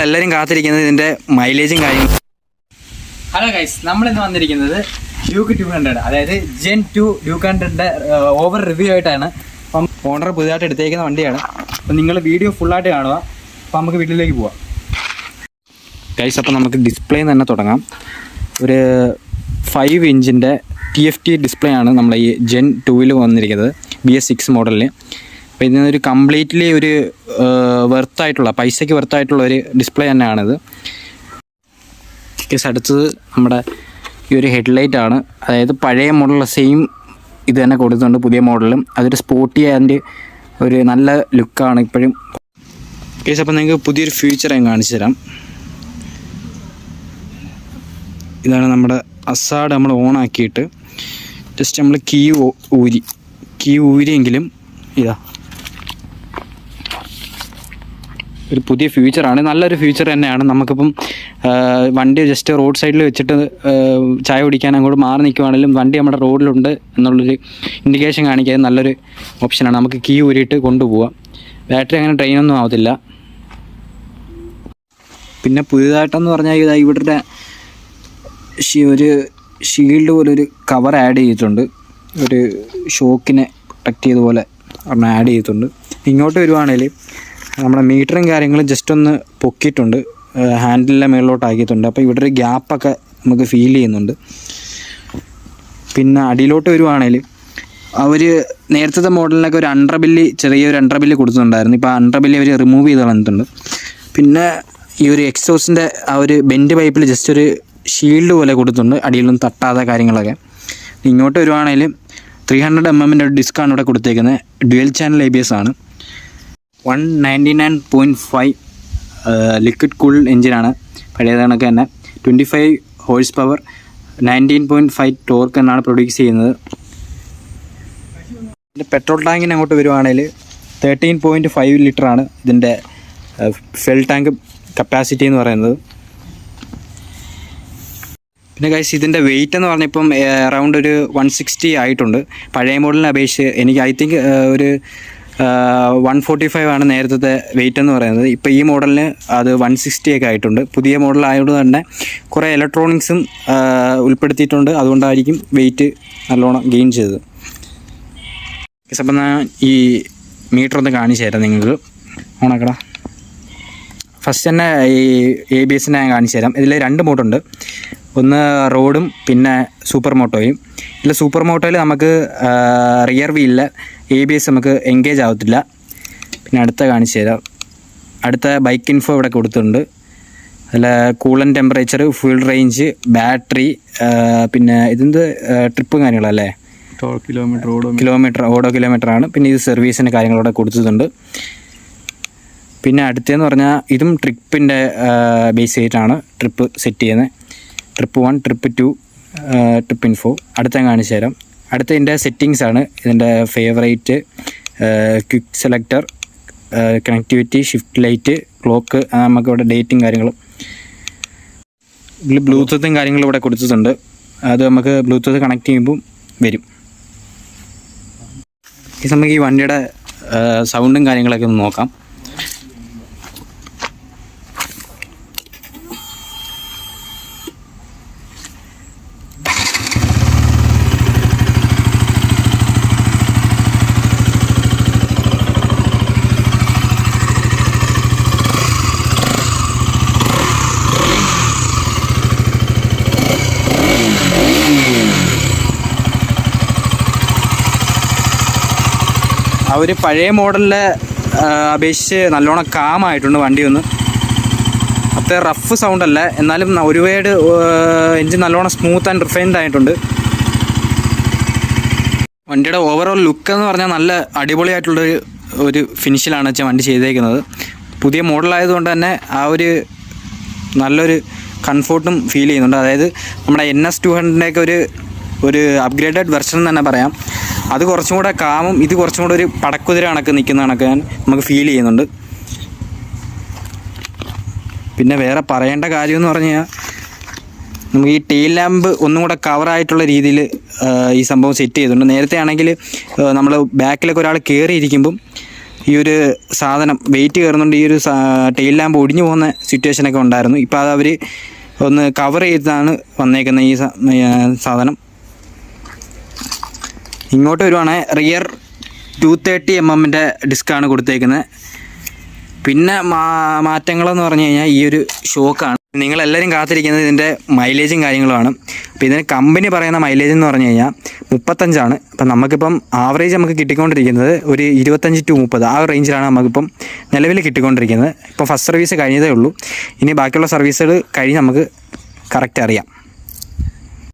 നിങ്ങളെല്ലാവരും കാത്തിരിക്കുന്നത് ഇതിൻ്റെ മൈലേജും കാര്യങ്ങളും. ഹലോ ഗൈസ്, നമ്മളിന്ന് വന്നിരിക്കുന്നത് ഡ്യൂക്ക് 200, അതായത് ജെൻ 2 ഡ്യൂക്ക് 100ൻ്റെ ഓവർ റിവ്യൂ ആയിട്ടാണ്. അപ്പം ഓണർ പുതിയതായിട്ട് എടുത്തേക്കുന്ന വണ്ടിയാണ്. അപ്പം നിങ്ങൾ വീഡിയോ ഫുള്ളായിട്ട് കാണുക. അപ്പം നമുക്ക് വീട്ടിലേക്ക് പോവാം ഗൈസ്. അപ്പം നമുക്ക് ഡിസ്പ്ലേ തന്നെ തുടങ്ങാം. ഒരു 5 ഇഞ്ചിൻ്റെ TFT ഡിസ്പ്ലേ ആണ് നമ്മളെ ഈ ജെൻ 2-ൽ വന്നിരിക്കുന്നത്, BS6 മോഡലിന്. അപ്പോൾ ഇതിനൊരു കംപ്ലീറ്റ്ലി ഒരു വെർത്തായിട്ടുള്ള, പൈസയ്ക്ക് വെർത്തായിട്ടുള്ള ഒരു ഡിസ്പ്ലേ തന്നെയാണിത്. കേസ് അടുത്തത് നമ്മുടെ ഈ ഒരു ഹെഡ്ലൈറ്റ് ആണ്. അതായത് പഴയ മോഡലുള്ള സെയിം ഇത് തന്നെ കൊടുത്തിട്ടുണ്ട് പുതിയ മോഡലും. അതൊരു സ്പോർട്ടി ആൻഡ് ഒരു നല്ല ലുക്കാണ് ഇപ്പോഴും. കേസ് അപ്പോൾ നിങ്ങൾക്ക് പുതിയൊരു ഫീച്ചർ ഞാൻ കാണിച്ചു തരാം. ഇതാണ് നമ്മുടെ അസാഡ്. നമ്മൾ ഓൺ ആക്കിയിട്ട് ജസ്റ്റ് നമ്മൾ കീ ഊരിയെങ്കിലും ഇതാ ഒരു പുതിയ ഫീച്ചറാണ്. നല്ലൊരു ഫീച്ചർ തന്നെയാണ്. നമുക്കിപ്പം വണ്ടി ജസ്റ്റ് റോഡ് സൈഡിൽ വെച്ചിട്ട് ചായ കുടിക്കാൻ അങ്ങോട്ട് മാറി നിൽക്കുവാണെങ്കിലും വണ്ടി നമ്മുടെ റോഡിലുണ്ട് എന്നുള്ളൊരു ഇൻഡിക്കേഷൻ കാണിക്കാൻ നല്ലൊരു ഓപ്ഷനാണ്. നമുക്ക് കീ ഊരിയിട്ട് കൊണ്ടുപോകാം. ബാറ്ററി അങ്ങനെ ഡ്രെയിനൊന്നും ആവത്തില്ല. പിന്നെ പുതിയതായിട്ടെന്ന് പറഞ്ഞാൽ ഇതാ ഇവിടെ ഒരു ഷീൽഡ് പോലെ ഒരു കവർ ആഡ് ചെയ്തിട്ടുണ്ട്. ഒരു ഷോക്കിനെ പ്രൊട്ടക്റ്റ് ചെയ്ത പോലെ ഒരെണ്ണം ആഡ് ചെയ്തിട്ടുണ്ട്. ഇങ്ങോട്ട് വരുവാണെങ്കിൽ നമ്മുടെ മീറ്ററും കാര്യങ്ങളും ജസ്റ്റ് ഒന്ന് പൊക്കിയിട്ടുണ്ട്, ഹാൻഡിലിൻ്റെ മേളിലോട്ട് ആക്കിയിട്ടുണ്ട്. അപ്പോൾ ഇവിടെ ഒരു ഗ്യാപ്പൊക്കെ നമുക്ക് ഫീൽ ചെയ്യുന്നുണ്ട്. പിന്നെ അടിയിലോട്ട് വരുവാണെങ്കിൽ അവർ നേരത്തെ മോഡലിനൊക്കെ ഒരു അണ്ടർബില്ല്, ചെറിയൊരു അണ്ടർബില്ല് കൊടുത്തിട്ടുണ്ടായിരുന്നു. ഇപ്പോൾ ആ അണ്ടർബില്ല് അവർ റിമൂവ് ചെയ്ത് കളഞ്ഞിട്ടുണ്ട്. പിന്നെ ഈ ഒരു എക്സോസിൻ്റെ ആ ഒരു ബെൻഡ് പൈപ്പിൽ ജസ്റ്റ് ഒരു ഷീൽഡ് പോലെ കൊടുത്തിട്ടുണ്ട്, അടിയിലൊന്നും തട്ടാത്ത കാര്യങ്ങളൊക്കെ. ഇങ്ങോട്ട് വരുവാണെങ്കിൽ 300mm ഒരു ഡിസ്ക്കാണ് ഇവിടെ കൊടുത്തേക്കുന്നത്. ഡ്യുവൽ ചാനൽ ABS ആണ്. 199.5 ലിക്വിഡ് കൂൾ എഞ്ചിനാണ്. പഴയ കണക്ക് തന്നെ 25 ഹോഴ്സ് പവർ, 19.5 ടോർക്ക് എന്നാണ് പ്രൊഡ്യൂസ് ചെയ്യുന്നത്. ഇതിൻ്റെ പെട്രോൾ ടാങ്കിന് അങ്ങോട്ട് വരുവാണെങ്കിൽ 13.5 ലിറ്ററാണ് ഇതിൻ്റെ ഫെൽ ടാങ്ക് കപ്പാസിറ്റി എന്ന് പറയുന്നത്. പിന്നെ ഗൈസ് ഇതിൻ്റെ വെയിറ്റ് എന്ന് പറഞ്ഞാൽ ഇപ്പം അറൗണ്ട് ഒരു 160 ആയിട്ടുണ്ട്. പഴയ മോഡലിനെ അപേക്ഷിച്ച് എനിക്ക് ഐ തിങ്ക് ഒരു 145 ആണ് നേരത്തെ വെയിറ്റ് എന്ന് പറയുന്നത്. ഇപ്പോൾ ഈ മോഡലിന് അത് 160 ഒക്കെ ആയിട്ടുണ്ട്. പുതിയ മോഡലായതുകൊണ്ട് തന്നെ കുറേ ഇലക്ട്രോണിക്സും ഉൾപ്പെടുത്തിയിട്ടുണ്ട്. അതുകൊണ്ടായിരിക്കും വെയിറ്റ് നല്ലോണം ഗെയിൻ ചെയ്തത്. അപ്പം ഞാൻ ഈ മീറ്റർ ഒന്ന് കാണിച്ചു തരാം നിങ്ങൾക്ക്. ഓണാക്കടാ. ഫസ്റ്റ് തന്നെ ഈ ABSനെ ഞാൻ കാണിച്ചു തരാം. ഇതിൽ 2 മോഡുണ്ട്. ഒന്ന് റോഡും പിന്നെ സൂപ്പർ മോട്ടോയും. ഇതിൽ സൂപ്പർ മോട്ടോയിൽ നമുക്ക് റിയർ വീലിൽ ABS നമുക്ക് എൻഗേജ് ആവത്തില്ല. പിന്നെ അടുത്ത കാണിച്ചു തരാം. അടുത്ത ബൈക്ക് ഇൻഫോ ഇവിടെ കൊടുത്തിട്ടുണ്ട്. അതിൽ കൂളൻ ടെമ്പറേച്ചർ, ഫ്യൂൾ റേഞ്ച്, ബാറ്ററി, പിന്നെ ഇതിൻ്റെ ട്രിപ്പും കാര്യങ്ങളല്ലേ, ഓടോ കിലോമീറ്ററാണ്. പിന്നെ ഇത് സർവീസിൻ്റെ കാര്യങ്ങളവിടെ കൊടുത്തിട്ടുണ്ട്. പിന്നെ അടുത്തതെന്ന് പറഞ്ഞാൽ ഇതും ട്രിപ്പിൻ്റെ ബേസ് ചെയ്തിട്ടാണ് ട്രിപ്പ് സെറ്റ് ചെയ്യുന്നത്. Trip 1, trip 2, trip info. അടുത്ത കാണിച്ചു തരാം. അടുത്ത ഇതിൻ്റെ സെറ്റിങ്സ് ആണ്. ഇതിൻ്റെ favourite, quick selector, connectivity, shift light, clock, നമുക്കിവിടെ ഡേറ്റും കാര്യങ്ങളും. ഇതിൽ ബ്ലൂടൂത്തും കാര്യങ്ങളും ഇവിടെ കൊടുത്തിട്ടുണ്ട്. അത് നമുക്ക് ബ്ലൂടൂത്ത് കണക്ട് ചെയ്യുമ്പോൾ വരും. നമുക്ക് ഈ വണ്ടിയുടെ സൗണ്ടും കാര്യങ്ങളൊക്കെ ഒന്ന് നോക്കാം. ആ ഒരു പഴയ മോഡലിനെ അപേക്ഷിച്ച് നല്ലോണം കാമായിട്ടുണ്ട് വണ്ടി. ഒന്ന് അത്ര റഫ് സൗണ്ട് അല്ല, എന്നാലും ഒരുപാട് എൻജിൻ നല്ലോണം സ്മൂത്ത് ആൻഡ് റിഫൈൻഡ് ആയിട്ടുണ്ട്. വണ്ടിയുടെ ഓവറോൾ ലുക്ക് എന്ന് പറഞ്ഞാൽ നല്ല അടിപൊളിയായിട്ടുള്ളൊരു ഫിനിഷിലാണ് വെച്ചാൽ വണ്ടി ചെയ്തേക്കുന്നത്. പുതിയ മോഡലായതുകൊണ്ട് തന്നെ ആ ഒരു നല്ലൊരു കംഫോർട്ടും ഫീൽ ചെയ്യുന്നുണ്ട്. അതായത് നമ്മുടെ NS 200ൻ്റെയൊക്കെ ഒരു അപ്ഗ്രേഡഡ് വെർഷൻ തന്നെ പറയാം. അത് കുറച്ചും കൂടെ കാമും ഇത് കുറച്ചും കൂടെ ഒരു പടക്കുതിര കണക്ക് നിൽക്കുന്ന കണക്ക് നമുക്ക് ഫീൽ ചെയ്യുന്നുണ്ട്. പിന്നെ വേറെ പറയേണ്ട കാര്യമെന്ന് പറഞ്ഞാൽ നമുക്ക് ഈ ടെയിൽ ലാമ്പ് ഒന്നും കൂടെ കവറായിട്ടുള്ള രീതിയിൽ ഈ സംഭവം സെറ്റ് ചെയ്തിട്ടുണ്ട്. നേരത്തെ ആണെങ്കിൽ നമ്മൾ ബാക്കിലൊക്കെ ഒരാൾ കയറിയിരിക്കുമ്പം ഈ ഒരു സാധനം വെയിറ്റ് കയറുന്നുണ്ട്, ഈ ഒരു ടെയിൽ ലാമ്പ് ഒടിഞ്ഞു പോകുന്ന സിറ്റുവേഷനൊക്കെ ഉണ്ടായിരുന്നു. ഇപ്പോൾ അത് അവർ ഒന്ന് കവർ ചെയ്താണ് വന്നേക്കുന്ന ഈ സാധനം. ഇങ്ങോട്ട് വരുവാണെങ്കിൽ റിയർ 230 mm ഡിസ്ക്കാണ് കൊടുത്തേക്കുന്നത്. പിന്നെ മാറ്റങ്ങളെന്ന് പറഞ്ഞു കഴിഞ്ഞാൽ ഈ ഒരു ഷോക്കാണ്. നിങ്ങളെല്ലാവരും കാത്തിരിക്കുന്നത് ഇതിൻ്റെ മൈലേജും കാര്യങ്ങളുമാണ്. അപ്പോൾ ഇതിന് കമ്പനി പറയുന്ന മൈലേജ് എന്ന് പറഞ്ഞു കഴിഞ്ഞാൽ 35 അപ്പം നമുക്കിപ്പം ആവറേജ് നമുക്ക് കിട്ടിക്കൊണ്ടിരിക്കുന്നത് ഒരു 25 to 30 ആ റേഞ്ചിലാണ് നമുക്കിപ്പം നിലവിൽ കിട്ടിക്കൊണ്ടിരിക്കുന്നത്. ഇപ്പം ഫസ്റ്റ് സർവീസ് കഴിഞ്ഞതേ ഉള്ളൂ. ഇനി ബാക്കിയുള്ള സർവീസുകൾ കഴിഞ്ഞ് നമുക്ക് കറക്റ്റ് അറിയാം.